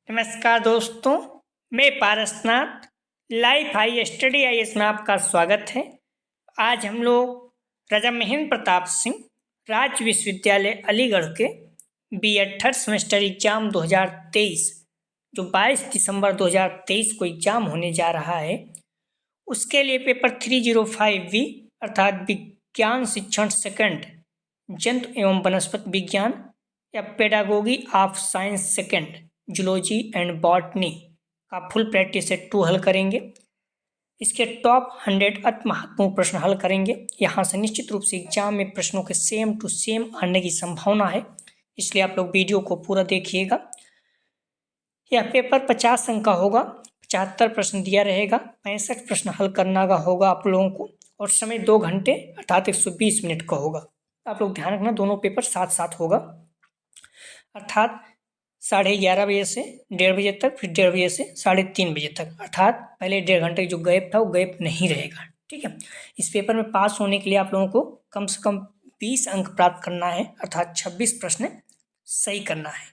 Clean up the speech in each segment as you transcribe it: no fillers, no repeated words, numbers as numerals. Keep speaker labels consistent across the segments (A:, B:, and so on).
A: नमस्कार दोस्तों, मैं Parasnath life high study IAS में आपका स्वागत है। आज हम लोग राजा महेंद्र प्रताप सिंह राज्य विश्वविद्यालय अलीगढ़ के बीएड थर्ड सेमेस्टर एग्जाम 2023 जो 22 दिसंबर 2023 को एग्जाम होने जा रहा है, उसके लिए पेपर 305B अर्थात विज्ञान शिक्षण सेकंड जंतु एवं वनस्पति विज्ञान या pedagogy of science second zoology and botany का फुल प्रैक्टिस सेट 2 हल करेंगे। इसके टॉप 100 अति महत्वपूर्ण प्रश्न हल करेंगे। यहाँ से निश्चित रूप से एग्जाम में प्रश्नों के सेम टू सेम आने की संभावना है, इसलिए आप लोग वीडियो को पूरा देखिएगा। यह पेपर 50 अंक का होगा, 75 प्रश्न दिया रहेगा, 65 प्रश्न हल करना का होगा आप लोगों को, और समय 2 घंटे अर्थात 120 मिनट का होगा। आप लोग ध्यान रखना, दोनों पेपर साथ साथ होगा, अर्थात 11:30 बजे से 1:30 बजे तक, फिर 1:30 बजे से 3:30 बजे तक, अर्थात पहले 1.5 घंटे जो गैप था वो गैप नहीं रहेगा। ठीक है। इस पेपर में पास होने के लिए आप लोगों को कम से कम 20 अंक प्राप्त करना है, अर्थात 26 प्रश्न सही करना है।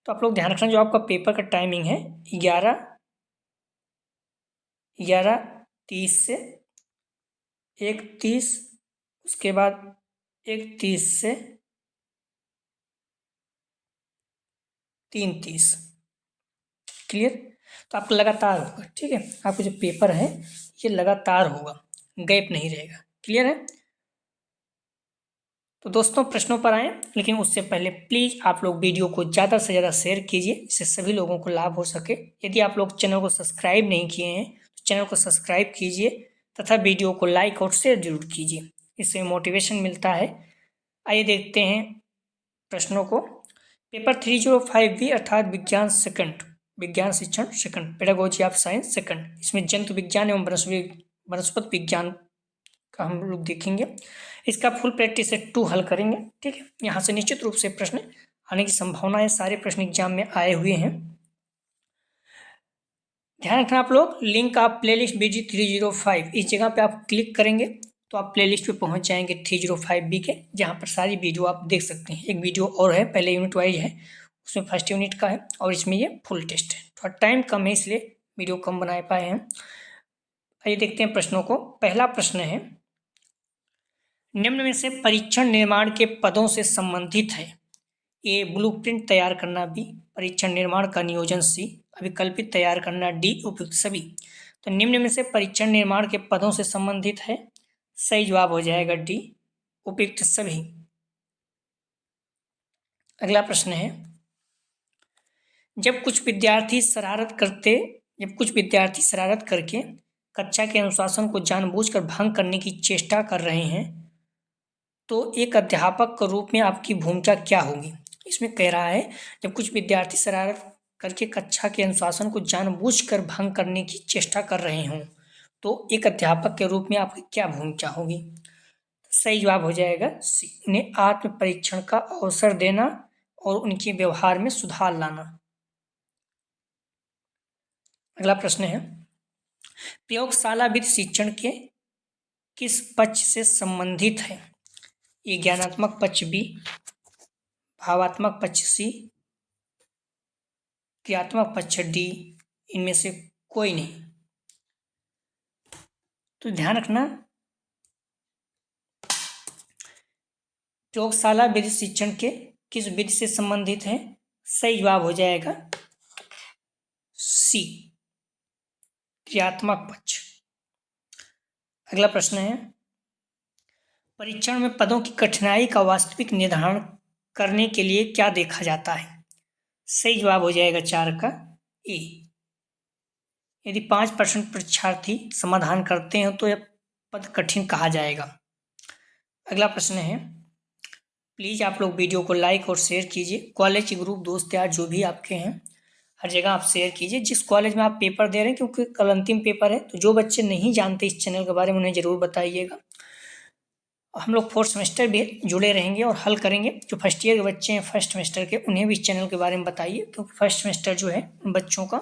A: तो आप लोग ध्यान रखना, जो आपका पेपर का टाइमिंग है 11:30 से 1:30, उसके बाद 1:30 से 3:30। क्लियर? तो आपका लगातार होगा। ठीक है, आपका जो पेपर है ये लगातार होगा, गैप नहीं रहेगा। क्लियर है? तो दोस्तों प्रश्नों पर आए, लेकिन उससे पहले प्लीज़ आप लोग वीडियो को ज़्यादा से ज़्यादा शेयर कीजिए, इससे सभी लोगों को लाभ हो सके। यदि आप लोग चैनल को सब्सक्राइब नहीं किए हैं तो चैनल को सब्सक्राइब कीजिए तथा वीडियो को लाइक और शेयर जरूर कीजिए, इससे मोटिवेशन मिलता है। आइए देखते हैं प्रश्नों को। पेपर 305B अर्थात विज्ञान शिक्षण second pedagogy of science second, इसमें जंतु विज्ञान एवं वनस्पति विज्ञान का हम लोग देखेंगे। इसका फुल प्रैक्टिस सेट 2 हल करेंगे। ठीक है, यहाँ से निश्चित रूप से प्रश्न आने की संभावना है, सारे प्रश्न एग्जाम में आए हुए हैं। ध्यान रखना आप लोग, लिंक आप प्लेलिस्ट BG 305 इस जगह पे आप क्लिक करेंगे तो आप प्लेलिस्ट पे पहुंच जाएंगे 305B के, जहाँ पर सारी वीडियो आप देख सकते हैं। एक वीडियो और है, पहले यूनिट वाइज है, उसमें फर्स्ट यूनिट का है और इसमें ये फुल टेस्ट है। थोड़ा टाइम कम है इसलिए वीडियो कम बना पाए हैं। आइए देखते हैं प्रश्नों को। पहला प्रश्न है, निम्न में से परीक्षण निर्माण के पदों से संबंधित है। ए ब्लूप्रिंट तैयार करना, बी परीक्षण निर्माण का नियोजन, सी अभिकल्पित तैयार करना, डी उपयुक्त सभी। तो निम्न में से परीक्षण निर्माण के पदों से संबंधित है, सही जवाब हो जाएगा डी उपयुक्त सभी। अगला प्रश्न है, जब कुछ विद्यार्थी शरारत करके कक्षा के अनुशासन को जानबूझकर भंग करने की चेष्टा कर रहे हैं तो एक अध्यापक के रूप में आपकी भूमिका क्या होगी। इसमें कह रहा है, जब कुछ विद्यार्थी शरारत करके कक्षा के अनुशासन को जानबूझकर भंग करने की चेष्टा कर रहे हों तो एक अध्यापक के रूप में आपकी क्या भूमिका होगी। सही जवाब हो जाएगा सी, उन्हें आत्म परीक्षण का अवसर देना और उनके व्यवहार में सुधार लाना। अगला प्रश्न है, प्रयोगशाला विधि शिक्षण के किस पक्ष से संबंधित है। ये ज्ञानात्मक पक्ष बी, भावात्मक पक्ष सी, क्रियात्मक पक्ष डी, इनमें से कोई नहीं। तो ध्यान रखना, प्रयोगशाला विधि शिक्षण के किस विधि से संबंधित है, सही जवाब हो जाएगा सी, क्रियात्मक पक्ष। अगला प्रश्न है, परीक्षण में पदों की कठिनाई का वास्तविक निर्धारण करने के लिए क्या देखा जाता है। सही जवाब हो जाएगा 4 का ए। यदि 5% परीक्षार्थी समाधान करते हैं तो यह पद कठिन कहा जाएगा। अगला प्रश्न है, प्लीज़ आप लोग वीडियो को लाइक और शेयर कीजिए। कॉलेज के ग्रुप दोस्त यार जो भी आपके हैं हर जगह आप शेयर कीजिए, जिस कॉलेज में आप पेपर दे रहे हैं, क्योंकि कल अंतिम पेपर है। तो जो बच्चे नहीं जानते इस चैनल के बारे में उन्हें ज़रूर बताइएगा। हम लोग 4th सेमेस्टर भी जुड़े रहेंगे और हल करेंगे। जो फर्स्ट ईयर के बच्चे हैं फर्स्ट सेमेस्टर के, उन्हें भी इस चैनल के बारे में बताइए, क्योंकि फर्स्ट सेमेस्टर जो है उन बच्चों का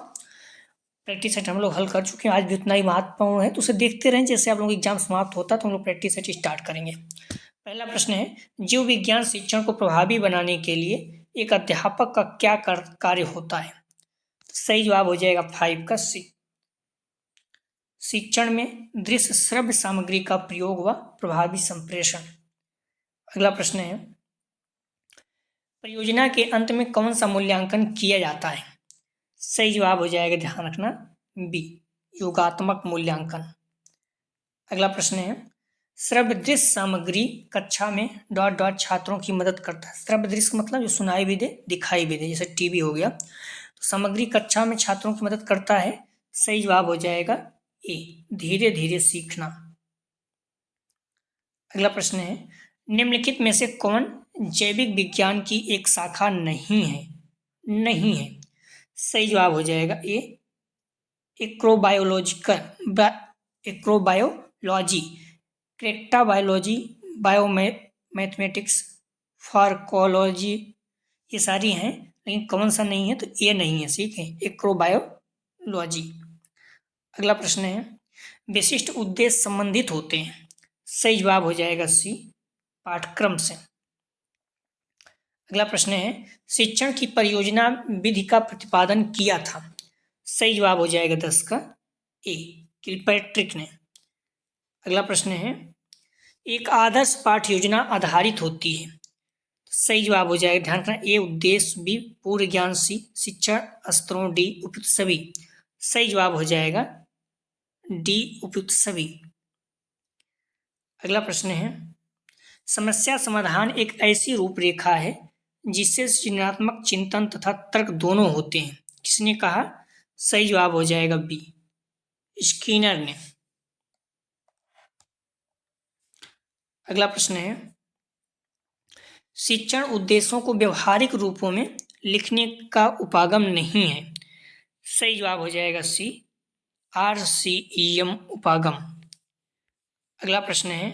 A: प्रैक्टिस सेट हम लोग हल कर चुके हैं, आज भी उतना ही महत्वपूर्ण है। तो उसे देखते रहें, जैसे आप लोग एग्जाम समाप्त होता तो हम लोग प्रैक्टिस सेट स्टार्ट करेंगे। पहला प्रश्न है, जीव विज्ञान शिक्षण को प्रभावी बनाने के लिए एक अध्यापक का क्या कार्य होता है। सही जवाब हो जाएगा 5 का सी। शिक्षण में दृश्य श्रव्य सामग्री का प्रयोग व प्रभावी संप्रेषण। अगला प्रश्न है, परियोजना के अंत में कौन सा मूल्यांकन किया जाता है? सही जवाब हो जाएगा, ध्यान रखना, बी, योगात्मक मूल्यांकन। अगला प्रश्न है, श्रव्य दृश्य सामग्री कक्षा में डॉट डॉट छात्रों की मदद करता है। श्रव्य दृश्य का मतलब जो सुनाई भी दे, दिखाई भी दे, जैसे टीवी हो गया। तो सामग्री कक्षा में छात्रों की मदद करता है। सही जवाब हो जाएगा ए, धीरे धीरे सीखना। अगला प्रश्न है, निम्नलिखित में से कौन जैविक विज्ञान की एक शाखा नहीं है? नहीं है। सही जवाब हो जाएगा ए, एक्रोबायोलॉजी, क्रेक्टाबायोलॉजी, बायोमैथमेटिक्स, फार्कोलॉजी, ये सारी हैं, लेकिन कौन सा नहीं है? तो ये नहीं है, ठीक है, एक्रोबायोलॉजी। अगला प्रश्न है, विशिष्ट उद्देश्य संबंधित होते हैं। सही जवाब हो जाएगा सी, पाठ्यक्रम से। अगला प्रश्न है, शिक्षण की परियोजना विधि का प्रतिपादन किया था। सही जवाब हो जाएगा 10 का ए, किलपैट्रिक ने। अगला प्रश्न है, एक आदर्श पाठ योजना आधारित होती है। सही जवाब हो जाएगा, ध्यान रखना, ए उद्देश्य, बी पूर्व ज्ञान, सी शिक्षण स्तरों, डी उपयुक्त सभी। सही जवाब हो जाएगा डी उपयुक्त सभी। अगला प्रश्न है, समस्या समाधान एक ऐसी रूपरेखा है जिससे सृजनात्मक चिंतन तथा तर्क दोनों होते हैं। किसने कहा? सही जवाब हो जाएगा बी, स्किनर ने। अगला प्रश्न है, शिक्षण उद्देश्यों को व्यवहारिक रूपों में लिखने का उपागम नहीं है। सही जवाब हो जाएगा सी, RCEM उपागम। अगला प्रश्न है,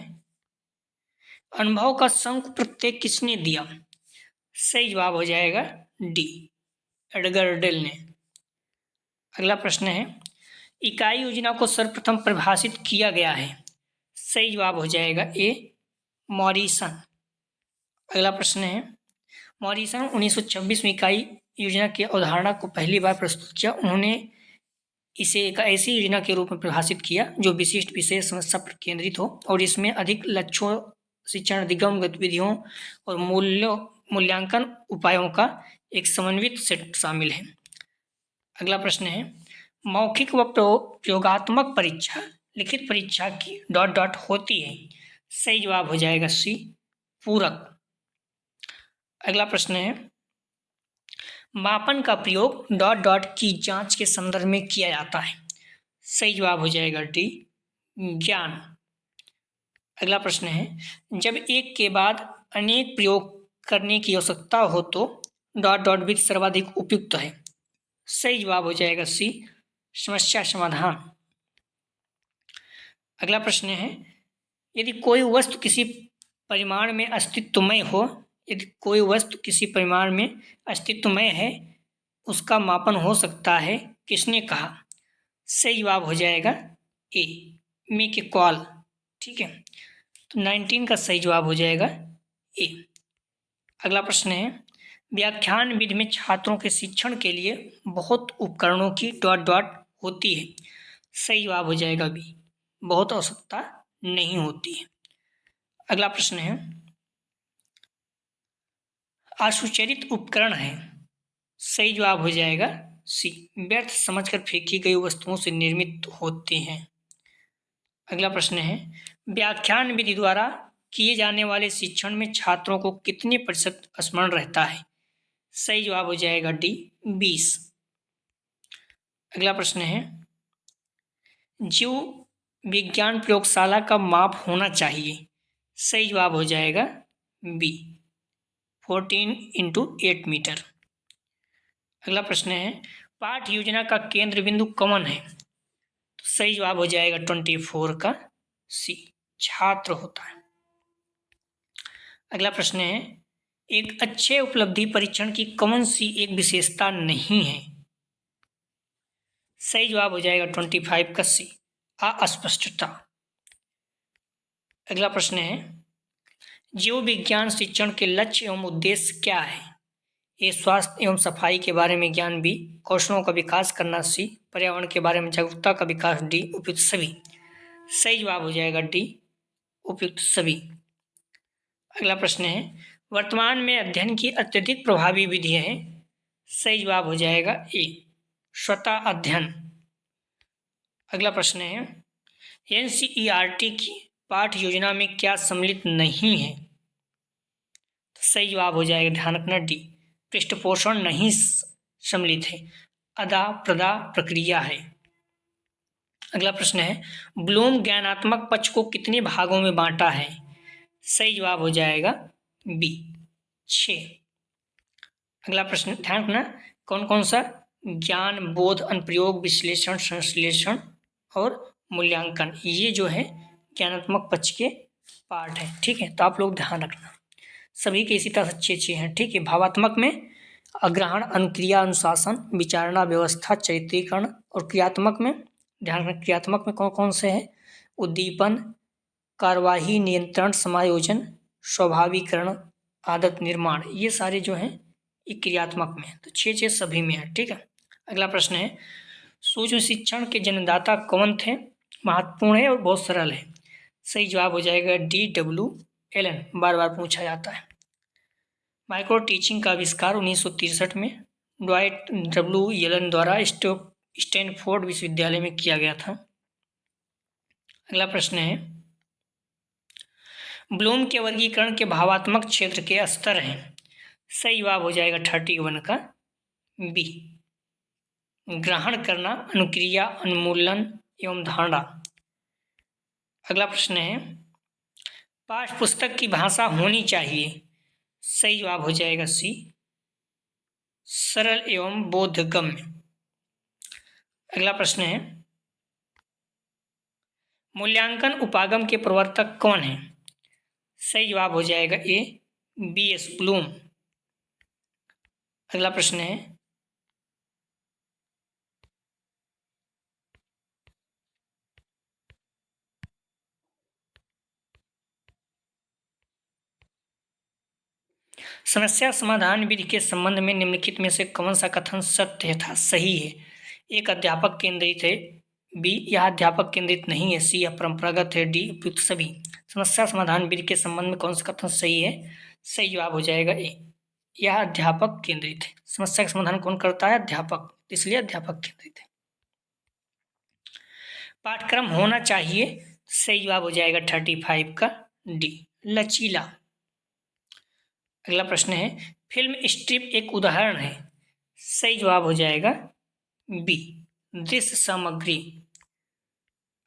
A: अनुभव का शंकु प्रत्यय किसने दिया? सही जवाब हो जाएगा डी, एडगर डेल ने। अगला प्रश्न है, इकाई योजना को सर्वप्रथम परिभाषित किया गया है। सही जवाब हो जाएगा ए, मॉरिसन। अगला प्रश्न है, मॉरिसन 1926 में इकाई योजना की अवधारणा को पहली बार प्रस्तुत किया। उन्होंने इसे एक ऐसी योजना के रूप में परिभाषित किया जो विशिष्ट विशेष समस्या पर केंद्रित हो और इसमें अधिक लक्ष्यों, शिक्षण अधिगम गतिविधियों और मूल्यांकन उपायों का एक समन्वित सेट शामिल है। अगला प्रश्न है, मौखिक व प्रयोगात्मक परीक्षा लिखित परीक्षा की डॉट डॉट होती है। सही जवाब हो जाएगा सी, पूरक। अगला प्रश्न है, मापन का प्रयोग डॉट डॉट की जांच के संदर्भ में किया जाता है। सही जवाब हो जाएगा डी, ज्ञान। अगला प्रश्न है, जब एक के बाद अनेक प्रयोग करने की आवश्यकता हो तो डॉट डॉट विधि सर्वाधिक उपयुक्त है। सही जवाब हो जाएगा सी, समस्या समाधान। अगला प्रश्न है, यदि कोई वस्तु किसी परिमाण में अस्तित्वमय हो, यदि कोई वस्तु किसी परिमाण में अस्तित्वमय है, उसका मापन हो सकता है। किसने कहा? सही जवाब हो जाएगा ए, मैककॉल। ठीक है, तो 19 का सही जवाब हो जाएगा ए। अगला प्रश्न है, व्याख्यान विधि में छात्रों के शिक्षण के लिए बहुत उपकरणों की डॉट डॉट होती है। सही जवाब हो जाएगा बी, बहुत आवश्यकता नहीं होती है। अगला प्रश्न है, असुचरित उपकरण है। सही जवाब हो जाएगा सी, व्यर्थ समझकर फेंकी गई वस्तुओं से निर्मित होते हैं। अगला प्रश्न है, व्याख्यान विधि द्वारा किए जाने वाले शिक्षण में छात्रों को कितने प्रतिशत स्मरण रहता है? सही जवाब हो जाएगा डी, 20। अगला प्रश्न है, जीव विज्ञान प्रयोगशाला का माप होना चाहिए। सही जवाब हो जाएगा बी, 14x8 मीटर। अगला प्रश्न है, पाठ योजना का केंद्र बिंदु कौन है? तो सही जवाब हो जाएगा 24 का सी, छात्र होता है। अगला प्रश्न है, एक अच्छे उपलब्धि परीक्षण की कौन सी एक विशेषता नहीं है? सही जवाब हो जाएगा 25 का सी, अस्पष्टता। अगला प्रश्न है, जीव विज्ञान शिक्षण के लक्ष्य एवं उद्देश्य क्या है? ए स्वास्थ्य एवं सफाई के बारे में ज्ञान, बी कौशलों का विकास करना, सी पर्यावरण के बारे में जागरूकता का विकास, डी उपयुक्त सभी। सही जवाब हो जाएगा डी उपयुक्त सभी। अगला प्रश्न है, वर्तमान में अध्ययन की अत्यधिक प्रभावी विधि है। सही जवाब हो जाएगा ए स्वतः अध्ययन। अगला प्रश्न है, एनसीईआरटी की पाठ योजना में क्या सम्मिलित नहीं है। तो सही जवाब हो जाएगा, ध्यान रखना डी पृष्ठपोषण नहीं सम्मिलित है, अदा प्रदा प्रक्रिया है। अगला प्रश्न है, ब्लूम ज्ञानात्मक पक्ष को कितने भागों में बांटा है। सही जवाब हो जाएगा बी 6। अगला प्रश्न ध्यान रखना, कौन कौन सा, ज्ञान, बोध, अनुप्रयोग, विश्लेषण, संश्लेषण और मूल्यांकन, ये जो है ज्ञानात्मक पक्ष के पार्ट है। ठीक है, तो आप लोग ध्यान रखना, सभी के इसी तरह अच्छे हैं। ठीक है, भावात्मक में अग्रहण, अनुक्रिया, अनुशासन, विचारणा, व्यवस्था, चरित्रीकरण, और क्रियात्मक में ध्यान रखना, क्रियात्मक में कौन कौन से हैं, उद्दीपन, कार्यवाही, नियंत्रण, समायोजन, स्वाभाविकरण, आदत निर्माण, ये सारे जो हैं ये क्रियात्मक में है। तो 6 सभी में है। ठीक है, अगला प्रश्न है, सूक्ष्म शिक्षण के जन्मदाता कौन थे। महत्वपूर्ण है और बहुत सरल है। सही जवाब हो जाएगा डी डब्ल्यू एलन, बार बार पूछा जाता है। माइक्रो टीचिंग का आविष्कार 1963 में ड्वाइट डब्ल्यू एलन द्वारा स्टैनफोर्ड विश्वविद्यालय में किया गया था। अगला प्रश्न है, ब्लूम के वर्गीकरण के भावात्मक क्षेत्र के स्तर हैं। सही जवाब हो जाएगा 31 का बी ग्रहण करना, अनुक्रिया, उन्मूलन एवं धारणा। अगला प्रश्न है, पाठ्य पुस्तक की भाषा होनी चाहिए। सही जवाब हो जाएगा सी सरल एवं बोधगम्य। अगला प्रश्न है, मूल्यांकन उपागम के प्रवर्तक कौन है। सही जवाब हो जाएगा ए बी एस ब्लूम। अगला प्रश्न है, समस्या समाधान विधि के संबंध में निम्नलिखित में से कौन सा कथन सत्य तथा सही है। एक अध्यापक केंद्रित है, बी यह अध्यापक केंद्रित नहीं है, सी यह परंपरागत है, डी उपयुक्त सभी। समस्या समाधान विधि के संबंध में कौन सा कथन सही है। सही जवाब हो जाएगा ए यह अध्यापक केंद्रित है। समस्या का समाधान कौन करता है, अध्यापक, इसलिए अध्यापक केंद्रित है। पाठ्यक्रम होना चाहिए। सही जवाब हो जाएगा 35 का डी लचीला। अगला प्रश्न है, फिल्म स्ट्रिप एक उदाहरण है। सही जवाब हो जाएगा बी दृश्य सामग्री।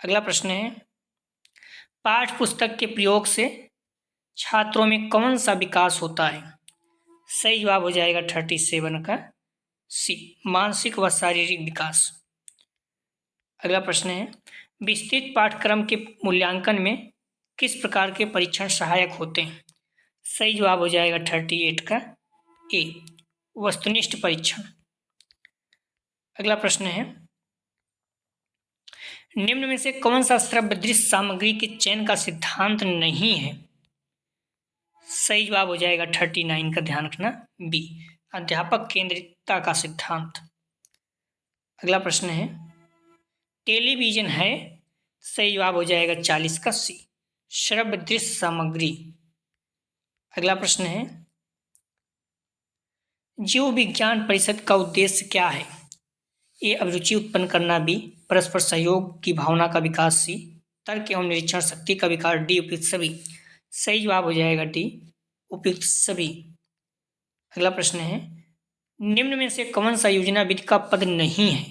A: अगला प्रश्न है, पाठ्य पुस्तक के प्रयोग से छात्रों में कौन सा विकास होता है। सही जवाब हो जाएगा 37 का सी मानसिक व शारीरिक विकास। अगला प्रश्न है, विस्तृत पाठ्यक्रम के मूल्यांकन में किस प्रकार के परीक्षण सहायक होते हैं। सही जवाब हो जाएगा 38 का ए वस्तुनिष्ठ परीक्षण। अगला प्रश्न है, निम्न में से कौन सा श्रव्य दृश्य सामग्री के चयन का सिद्धांत नहीं है। सही जवाब हो जाएगा 39 का, ध्यान रखना बी अध्यापक केंद्रितता का सिद्धांत। अगला प्रश्न है, टेलीविजन है। सही जवाब हो जाएगा 40 का सी श्रव्य दृश्य सामग्री। अगला प्रश्न है, जीव विज्ञान परिषद का उद्देश्य क्या है। ए अभिरुचि उत्पन्न करना, बी परस्पर सहयोग की भावना का विकास, सी तर्क एवं निरीक्षण शक्ति का विकास, डी उपयुक्त सभी। सही जवाब हो जाएगा डी उपयुक्त सभी। अगला प्रश्न है, निम्न में से कौन सा योजना विधि का पद नहीं है।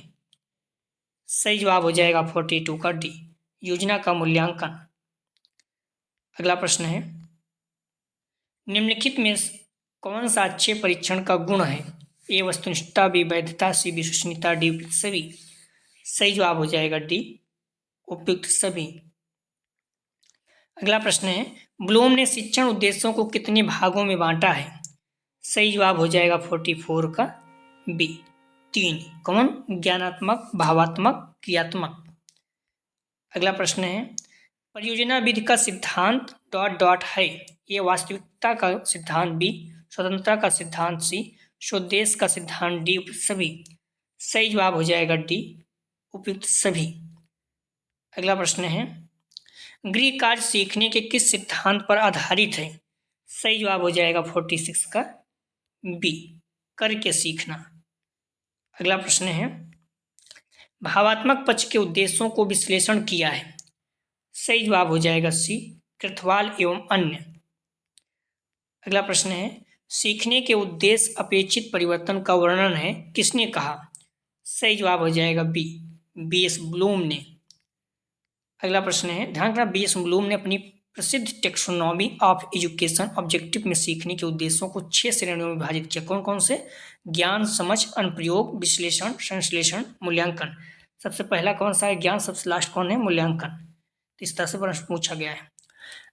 A: सही जवाब हो जाएगा 42 का डी योजना का मूल्यांकन। अगला प्रश्न है, निम्नलिखित में कौन सा अच्छे परीक्षण का गुण है। ए वस्तुनिष्ठता, बी वैधता, सी विश्वसनीयता, डी उपयुक्त सभी। सही जवाब हो जाएगा डी उपयुक्त सभी। अगला प्रश्न है, ब्लूम ने शिक्षण उद्देश्यों को कितने भागों में बांटा है। सही जवाब हो जाएगा 44 का बी 3। कौन, ज्ञानात्मक, भावात्मक, क्रियात्मक। अगला प्रश्न है, परियोजना विधि का सिद्धांत डॉट डॉट है। ये वास्तविकता का सिद्धांत, बी स्वतंत्रता का सिद्धांत, सी स्वदेश का सिद्धांत डी उपयुक्त सभी। सही जवाब हो जाएगा डी उपयुक्त सभी। अगला प्रश्न है गृह कार्य सीखने के किस सिद्धांत पर आधारित है। सही जवाब हो जाएगा 46 का बी करके सीखना। अगला प्रश्न है भावात्मक पक्ष के उद्देश्यों को विश्लेषण किया है। सही जवाब हो जाएगा सी कृथवाल एवं अन्य। अगला प्रश्न है सीखने के उद्देश्य अपेक्षित परिवर्तन का वर्णन है किसने कहा। सही जवाब हो जाएगा बी एस ब्लूम ने। अगला प्रश्न है ध्यान रखना बी एस ब्लूम ने अपनी प्रसिद्ध टेक्सोनॉमी ऑफ एजुकेशन ऑब्जेक्टिव में सीखने के उद्देश्यों को 6 श्रेणियों में विभाजित किया। कौन कौन से? ज्ञान, समझ, अनुप्रयोग, विश्लेषण, संश्लेषण, मूल्यांकन। सबसे पहला कौन सा है? ज्ञान। सबसे लास्ट कौन है? मूल्यांकन। तो इस तरह से प्रश्न पूछा गया है।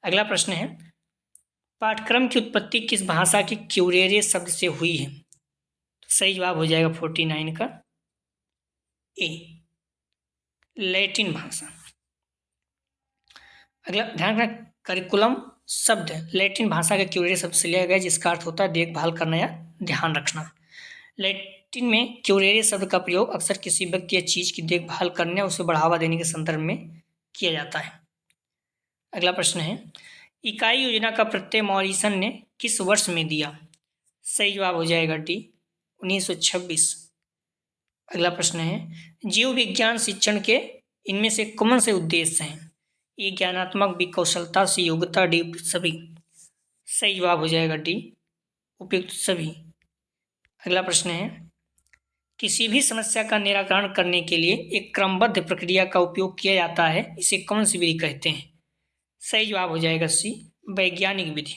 A: अगला प्रश्न है पाठ्यक्रम की उत्पत्ति किस भाषा के क्यूरेरे शब्द से हुई है। तो सही जवाब हो जाएगा 49 का ए लैटिन भाषा। अगला ध्यान रखना करिकुलम शब्द लैटिन भाषा के क्यूरेरे शब्द से लिया गया जिसका अर्थ होता है देखभाल करना या ध्यान रखना। लैटिन में क्यूरेरे शब्द का प्रयोग अक्सर किसी व्यक्ति या चीज की देखभाल करने और उसे बढ़ावा देने के संदर्भ में किया जाता है। अगला प्रश्न है इकाई योजना का प्रत्यय मॉरिसन ने किस वर्ष में दिया। सही जवाब हो जाएगा डी 1926। अगला प्रश्न है जीव विज्ञान शिक्षण के इनमें से कौन से उद्देश्य हैं। ये ज्ञानात्मक विकौशलता से योग्यता डी सभी। सही जवाब हो जाएगा डी उपयुक्त सभी। अगला प्रश्न है किसी भी समस्या का निराकरण करने के लिए एक क्रमबद्ध प्रक्रिया का उपयोग किया जाता है इसे कौन सी विधि कहते हैं। सही जवाब हो जाएगा सी वैज्ञानिक विधि।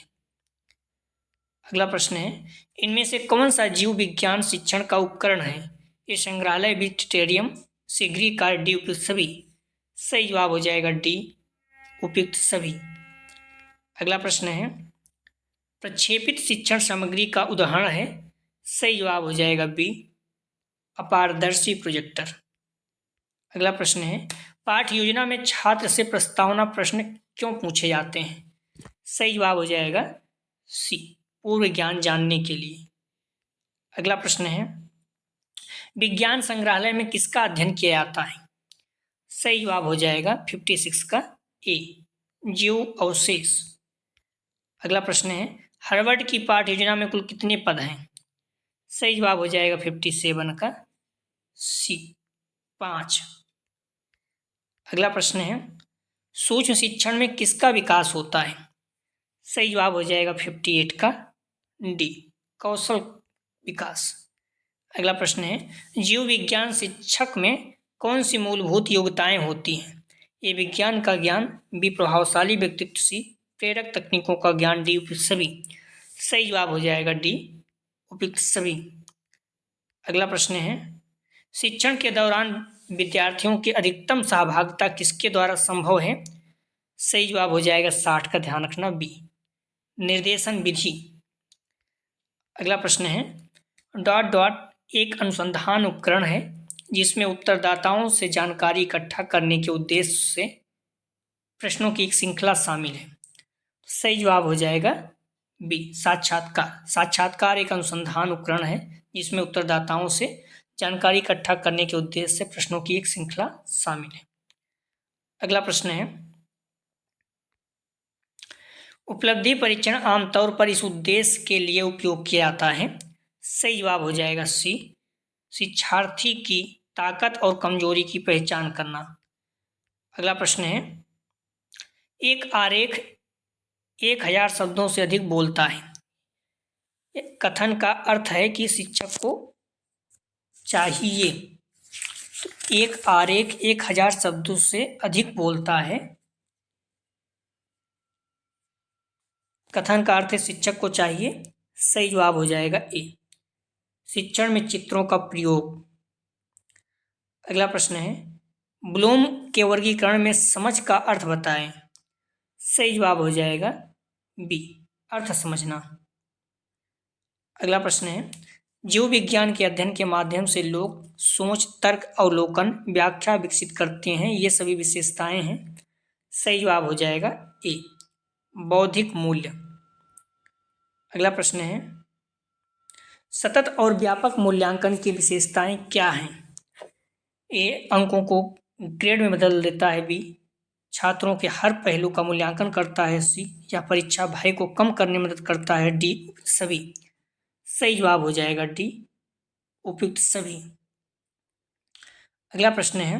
A: अगला प्रश्न है इनमें से कौन सा जीव विज्ञान शिक्षण का उपकरण है। ये संग्रहालय विक्टोरियम से गृह कार्य डी उपयुक्त सभी। सही जवाब हो जाएगा डी उपयुक्त सभी। अगला प्रश्न है प्रक्षेपित शिक्षण सामग्री का उदाहरण है। सही जवाब हो जाएगा बी अपारदर्शी प्रोजेक्टर। अगला प्रश्न है पाठ्य योजना में छात्र से प्रस्तावना प्रश्न क्यों पूछे जाते हैं। सही जवाब हो जाएगा सी पूर्व ज्ञान जानने के लिए। अगला प्रश्न है विज्ञान संग्रहालय में किसका अध्ययन किया जाता है। सही जवाब हो जाएगा 56 का ए जीव अवशेष। अगला प्रश्न है हार्वर्ड की पाठ्य योजना में कुल कितने पद हैं। सही जवाब हो जाएगा 57 का सी 5। अगला प्रश्न है सूक्ष्म शिक्षण में किसका विकास होता है। सही जवाब हो जाएगा 58 का डी कौशल विकास। अगला प्रश्न है जीव विज्ञान शिक्षक में कौन सी मूलभूत योग्यताएं होती हैं। ये विज्ञान का ज्ञान, बी प्रभावशाली व्यक्तित्व, सी प्रेरक तकनीकों का ज्ञान, डी उपयुक्त सभी। सही जवाब हो जाएगा डी उपयुक्त सभी। अगला प्रश्न है शिक्षण के दौरान विद्यार्थियों की अधिकतम सहभागिता किसके द्वारा संभव है। सही जवाब हो जाएगा 60 का ध्यान रखना बी निर्देशन विधि। अगला प्रश्न है डॉट डॉट एक अनुसंधान उपकरण है जिसमें उत्तरदाताओं से जानकारी इकट्ठा करने के उद्देश्य से प्रश्नों की एक श्रृंखला शामिल है। सही जवाब हो जाएगा बी साक्षात्कार। साक्षात्कार एक अनुसंधान उपकरण है जिसमें उत्तरदाताओं से जानकारी इकट्ठा करने के उद्देश्य से प्रश्नों की एक श्रृंखला शामिल है। अगला प्रश्न है उपलब्धि परीक्षण आमतौर पर इस उद्देश्य के लिए उपयोग किया जाता है। सही जवाब हो जाएगा सी शिक्षार्थी की ताकत और कमजोरी की पहचान करना। अगला प्रश्न है एक आरेख 1000 शब्दों से अधिक बोलता है। कथन का अर्थ है कि शिक्षक को चाहिए तो एक आरेख 1000 शब्दों से अधिक बोलता है। कथन का अर्थ है शिक्षक को चाहिए। सही जवाब हो जाएगा ए शिक्षण में चित्रों का प्रयोग। अगला प्रश्न है ब्लूम के वर्गीकरण में समझ का अर्थ बताएं। सही जवाब हो जाएगा बी अर्थ समझना। अगला प्रश्न है जीव विज्ञान के अध्ययन के माध्यम से लोग सोच, तर्क, अवलोकन, व्याख्या विकसित करते हैं। ये सभी विशेषताएं हैं। सही जवाब हो जाएगा ए बौद्धिक मूल्य। अगला प्रश्न है सतत और व्यापक मूल्यांकन की विशेषताएं क्या हैं? ए, अंकों को ग्रेड में बदल देता है। बी, छात्रों के हर पहलू का मूल्यांकन करता है। सी, या परीक्षा भय को कम करने में मदद करता है। डी, सभी। सही जवाब हो जाएगा डी, उपयुक्त सभी। अगला प्रश्न है,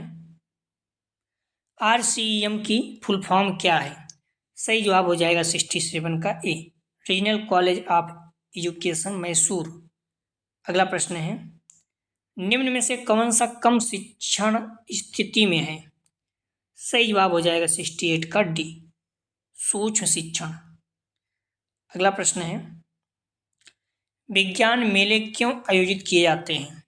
A: RCEM की फुल फॉर्म क्या है? सही जवाब हो जाएगा 67 का A, regional college of education, Mysore. अगला प्रश्न है, निम्न में से कौन सा कम शिक्षण स्थिति में है? सही जवाब हो जाएगा 68 का डी, सूक्ष्म शिक्षण। अगला प्रश्न है, विज्ञान मेले क्यों आयोजित किए जाते हैं?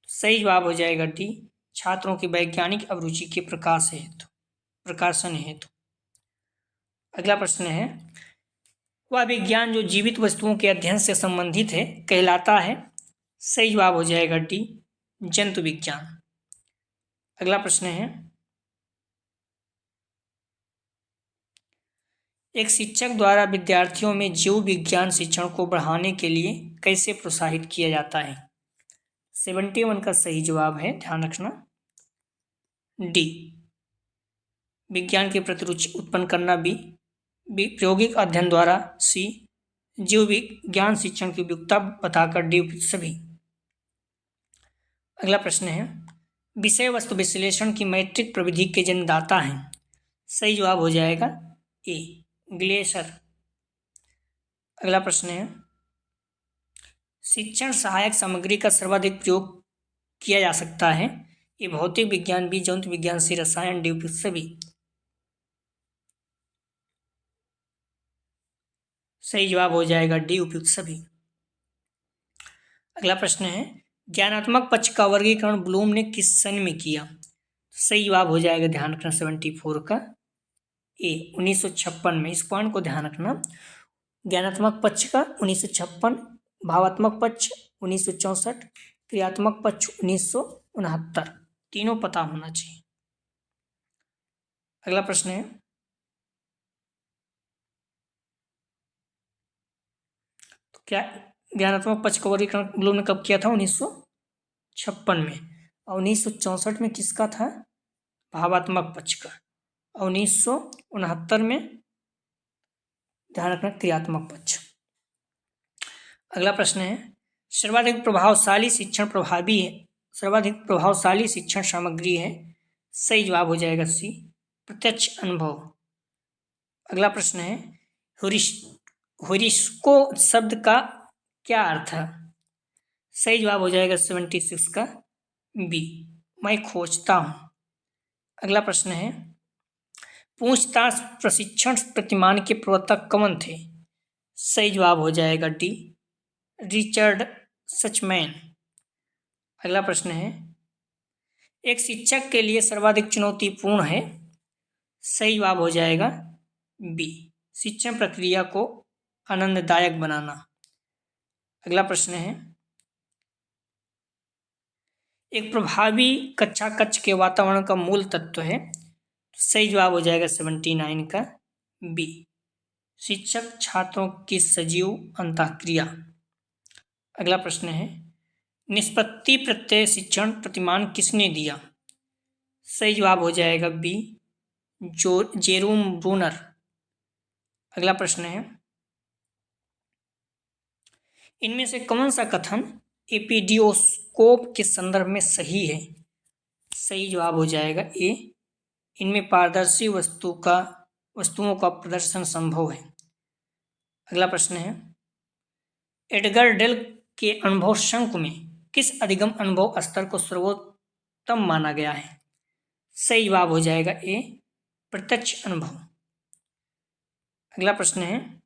A: सही जवाब हो जाएगा डी, छात्रों की वैज्ञानिक अभिरुचि के प्रकाशन हेतु। अगला प्रश्न है, वह विज्ञान जो जीवित वस्तुओं के अध्ययन से संबंधित है कहलाता है? सही जवाब हो जाएगा डी, जंतु विज्ञान। अगला प्रश्न है, एक शिक्षक द्वारा विद्यार्थियों में जीव विज्ञान शिक्षण को बढ़ाने के लिए कैसे प्रोत्साहित किया जाता है? 71 का सही जवाब है, ध्यान रखना, डी, विज्ञान के प्रति रुचि उत्पन्न करना। बी, प्रायोगिक अध्ययन द्वारा। सी, जीव विज्ञान शिक्षण की उपयुक्तता बताकर। डी, सभी। अगला प्रश्न है, विषय वस्तु विश्लेषण की मैट्रिक प्रविधि के जन्मदाता हैं? सही जवाब हो जाएगा ए, ग्लेसर। अगला प्रश्न है, शिक्षण सहायक सामग्री का सर्वाधिक प्रयोग किया जा सकता है? ये भौतिक विज्ञान, बी, जंतु विज्ञान, सी, रसायन, डी, सभी। सही जवाब हो जाएगा डी, उपयुक्त सभी। अगला प्रश्न है, ज्ञानात्मक पक्ष का वर्गीकरण ब्लूम ने किस सन में किया? सही जवाब हो जाएगा, ध्यान रखना, 74 का ए, 1956 में। इस पॉइंट को ध्यान रखना, ज्ञानात्मक पक्ष का 1956, भावात्मक पक्ष 1964, क्रियात्मक पक्ष 1969, तीनों पता होना चाहिए। अगला प्रश्न है, तो क्या ज्ञानात्मक पक्ष का वर्गीकरण ब्लूम ने कब किया था? 1956 में। और 1964 में किसका था? भावात्मक पक्ष का। और 1969 में, ध्यान रखना, क्रियात्मक पक्ष। अगला प्रश्न है, सर्वाधिक प्रभावशाली शिक्षण सामग्री है? सही जवाब हो जाएगा सी, प्रत्यक्ष अनुभव। अगला प्रश्न है, हुरिस्को शब्द का क्या अर्थ है? सही जवाब हो जाएगा 76 का बी, मैं खोजता हूं। अगला प्रश्न है, पूछताछ प्रशिक्षण प्रतिमान के प्रवर्तक कौन थे? सही जवाब हो जाएगा डी, रिचर्ड सचमैन। अगला प्रश्न है, एक शिक्षक के लिए सर्वाधिक चुनौतीपूर्ण है? सही जवाब हो जाएगा बी, शिक्षण प्रक्रिया को आनंददायक बनाना। अगला प्रश्न है, एक प्रभावी कक्षा कक्ष के वातावरण का मूल तत्व है? सही जवाब हो जाएगा 79 का बी, शिक्षक छात्रों की सजीव अंतःक्रिया। अगला प्रश्न है, निष्पत्ति प्रत्यय शिक्षण प्रतिमान किसने दिया? सही जवाब हो जाएगा बी, जेरोम ब्रूनर। अगला प्रश्न है, इनमें से कौन सा कथन एपिडियोस्कोप के संदर्भ में सही है? सही जवाब हो जाएगा ए, इनमें पारदर्शी वस्तुओं का प्रदर्शन संभव है। अगला प्रश्न है, एडगर डेल के अनुभव शंकु में किस अधिगम अनुभव स्तर को सर्वोत्तम माना गया है? सही जवाब हो जाएगा ए, प्रत्यक्ष अनुभव। अगला प्रश्न है,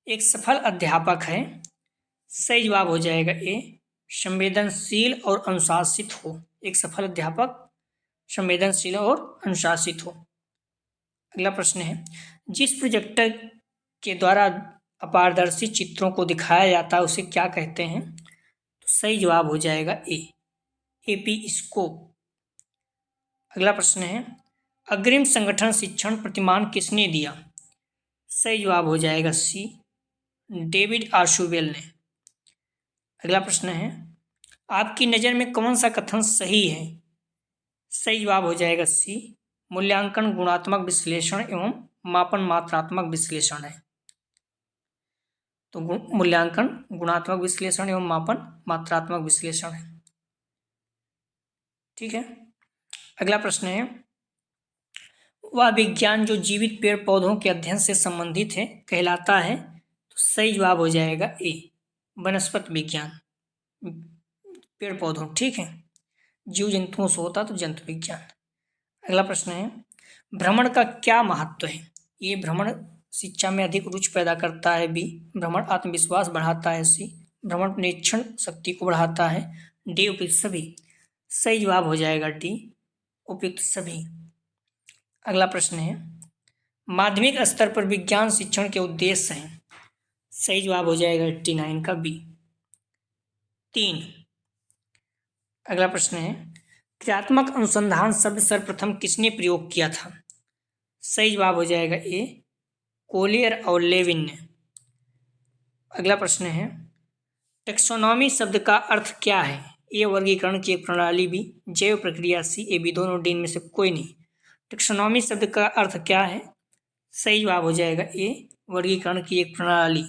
A: एक सफल अध्यापक है? सही जवाब हो जाएगा ए, संवेदनशील और अनुशासित हो। एक सफल अध्यापक संवेदनशील और अनुशासित हो। अगला प्रश्न है, जिस प्रोजेक्टर के द्वारा अपारदर्शी चित्रों को दिखाया जाता है उसे क्या कहते हैं? तो सही जवाब हो जाएगा ए, एपीस्कोप। अगला प्रश्न है, अग्रिम संगठन शिक्षण प्रतिमान किसने दिया? सही जवाब हो जाएगा सी, डेविड आशुबेल ने। अगला प्रश्न है, आपकी नज़र में कौन सा कथन सही है? सही जवाब हो जाएगा सी, मूल्यांकन गुणात्मक विश्लेषण एवं मापन मात्रात्मक विश्लेषण है। तो मूल्यांकन गुणात्मक विश्लेषण एवं मापन मात्रात्मक विश्लेषण है। ठीक है। अगला प्रश्न है, वह विज्ञान जो जीवित पेड़ पौधों के अध्ययन से संबंधित है कहलाता है? तो सही जवाब हो जाएगा ए, वनस्पति विज्ञान, पेड़ पौधों। ठीक है, जीव जंतुओं से होता तो जंतु विज्ञान। अगला प्रश्न है, भ्रमण का क्या महत्व है? ये भ्रमण शिक्षा में अधिक रुचि पैदा करता है, बी, भ्रमण आत्मविश्वास बढ़ाता है, सी, भ्रमण निरीक्षण शक्ति को बढ़ाता है, डी, उपयुक्त सभी। सही जवाब हो जाएगा डी, उपयुक्त सभी। अगला प्रश्न है, माध्यमिक स्तर पर विज्ञान शिक्षण के उद्देश्य हैं? सही जवाब हो जाएगा 89 का बी, 3। अगला प्रश्न है, क्रियात्मक अनुसंधान शब्द सर्वप्रथम किसने प्रयोग किया था? सही जवाब हो जाएगा ए, कोलियर और लेविन ने। अगला प्रश्न है, टेक्सोनॉमी शब्द का अर्थ क्या है? ए, वर्गीकरण की एक प्रणाली, बी, जैव प्रक्रिया, सी, ए, बी दोनों, डी में से कोई नहीं। टेक्सोनॉमी शब्द का अर्थ क्या है? सही जवाब हो जाएगा ए, वर्गीकरण की एक प्रणाली।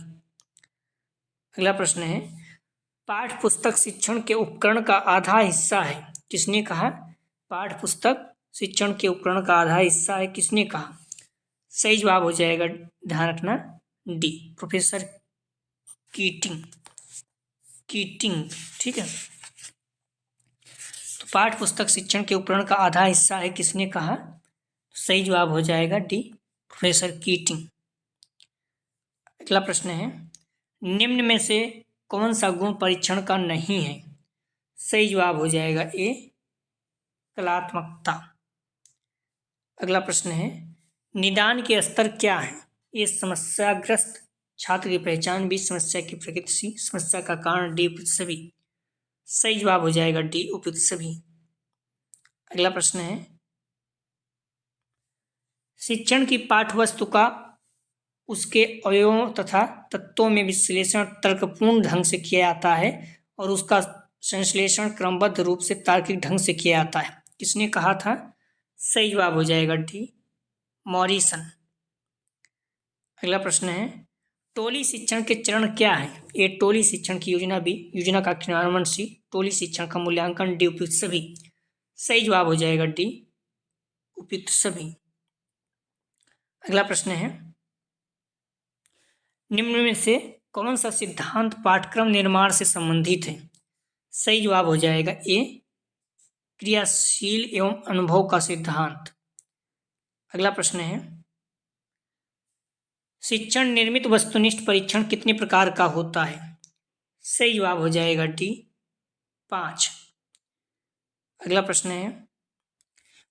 A: अगला प्रश्न है, पाठ्य पुस्तक शिक्षण के उपकरण का आधा हिस्सा है, किसने कहा? पाठ्य पुस्तक शिक्षण के उपकरण का आधा हिस्सा है, किसने कहा? सही जवाब हो जाएगा, ध्यान रखना, डी, प्रोफेसर कीटिंग। ठीक है, तो पाठ्य पुस्तक शिक्षण के उपकरण का आधा हिस्सा है, किसने कहा? सही जवाब हो जाएगा डी, प्रोफेसर कीटिंग। अगला प्रश्न है, निम्न में से कौन सा गुण परीक्षण का नहीं है? सही जवाब हो जाएगा ए, कलात्मकता। अगला प्रश्न है, निदान के स्तर क्या है? ए, समस्याग्रस्त छात्र की पहचान, बी, समस्या की प्रकृति, सी, समस्या का कारण, डी, उपयुक्त सभी। सही जवाब हो जाएगा डी, उपयुक्त सभी। अगला प्रश्न है, शिक्षण की पाठ्यवस्तु का उसके अवयवों तथा तत्वों में विश्लेषण तर्कपूर्ण ढंग से किया जाता है और उसका संश्लेषण क्रमबद्ध रूप से तार्किक ढंग से किया जाता है, किसने कहा था? सही जवाब हो जाएगा डी, मॉरिसन। अगला प्रश्न है, टोली शिक्षण के चरण क्या है? ए, टोली शिक्षण की योजना, बी, योजना का क्रियान्वयन, सी, टोली शिक्षण का मूल्यांकन, डी, उपयुक्त सभी। सही जवाब हो जाएगा डी, उपयुक्त सभी। अगला प्रश्न है, निम्न में से कौन सा सिद्धांत पाठ्यक्रम निर्माण से संबंधित है? सही जवाब हो जाएगा ए, क्रियाशील एवं अनुभव का सिद्धांत। अगला प्रश्न है, शिक्षण निर्मित वस्तुनिष्ठ परीक्षण कितने प्रकार का होता है? सही जवाब हो जाएगा डी, 5। अगला प्रश्न है,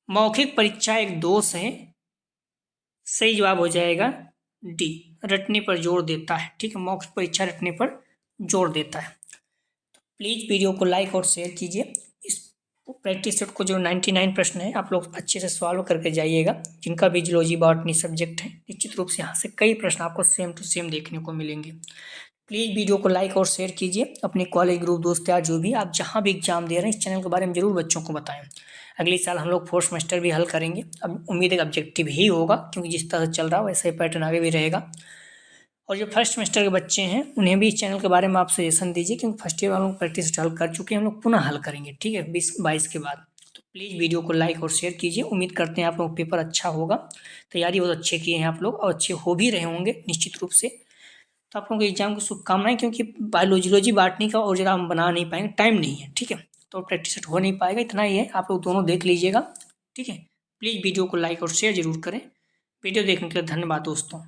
A: मौखिक परीक्षा एक दोष है? सही जवाब हो जाएगा डी, रटने पर जोर देता है। ठीक है, मौखिक परीक्षा रटने पर जोर देता है। तो प्लीज़ वीडियो को लाइक और शेयर कीजिए। इस प्रैक्टिस सेट को जो 99 प्रश्न है आप लोग अच्छे से सॉल्व करके जाइएगा। जिनका भी जूलॉजी बॉटनी सब्जेक्ट है, निश्चित रूप से यहाँ से कई प्रश्न आपको सेम टू सेम देखने को मिलेंगे। प्लीज़ वीडियो को लाइक और शेयर कीजिए। अपने कॉलेज ग्रुप दोस्त यार जो भी आप जहाँ भी एग्जाम दे रहे हैं, इस चैनल के बारे में जरूर बच्चों को बताएं। अगले साल हम लोग 4th सेमेस्टर भी हल करेंगे। अब उम्मीद है ऑब्जेक्टिव ही होगा, क्योंकि जिस तरह से चल रहा है वैसा ही पैटर्न आगे भी रहेगा। और जो फर्स्ट सेमेस्टर के बच्चे हैं उन्हें भी इस चैनल के बारे में आप सजेशन दीजिए, क्योंकि फर्स्ट ईयर वालों को प्रैक्टिस हल कर चुके हैं, हम लोग पुनः हल करेंगे। ठीक है, 20-22 के बाद। तो प्लीज़ वीडियो को लाइक और शेयर कीजिए। उम्मीद करते हैं आप लोग पेपर अच्छा होगा। तैयारी बहुत अच्छे किए हैं आप लोग और अच्छे हो भी रहे होंगे निश्चित रूप से। तो आप लोगों के एग्जाम की शुभकामनाएं, क्योंकि बायोलॉजी बॉटनी का और ज़्यादा हम बना नहीं पाएंगे, टाइम नहीं है। ठीक है, तो प्रैक्टिस हो नहीं पाएगा, इतना ही है। आप लोग दोनों देख लीजिएगा। ठीक है, प्लीज़ वीडियो को लाइक और शेयर जरूर करें। वीडियो देखने के लिए धन्यवाद दोस्तों।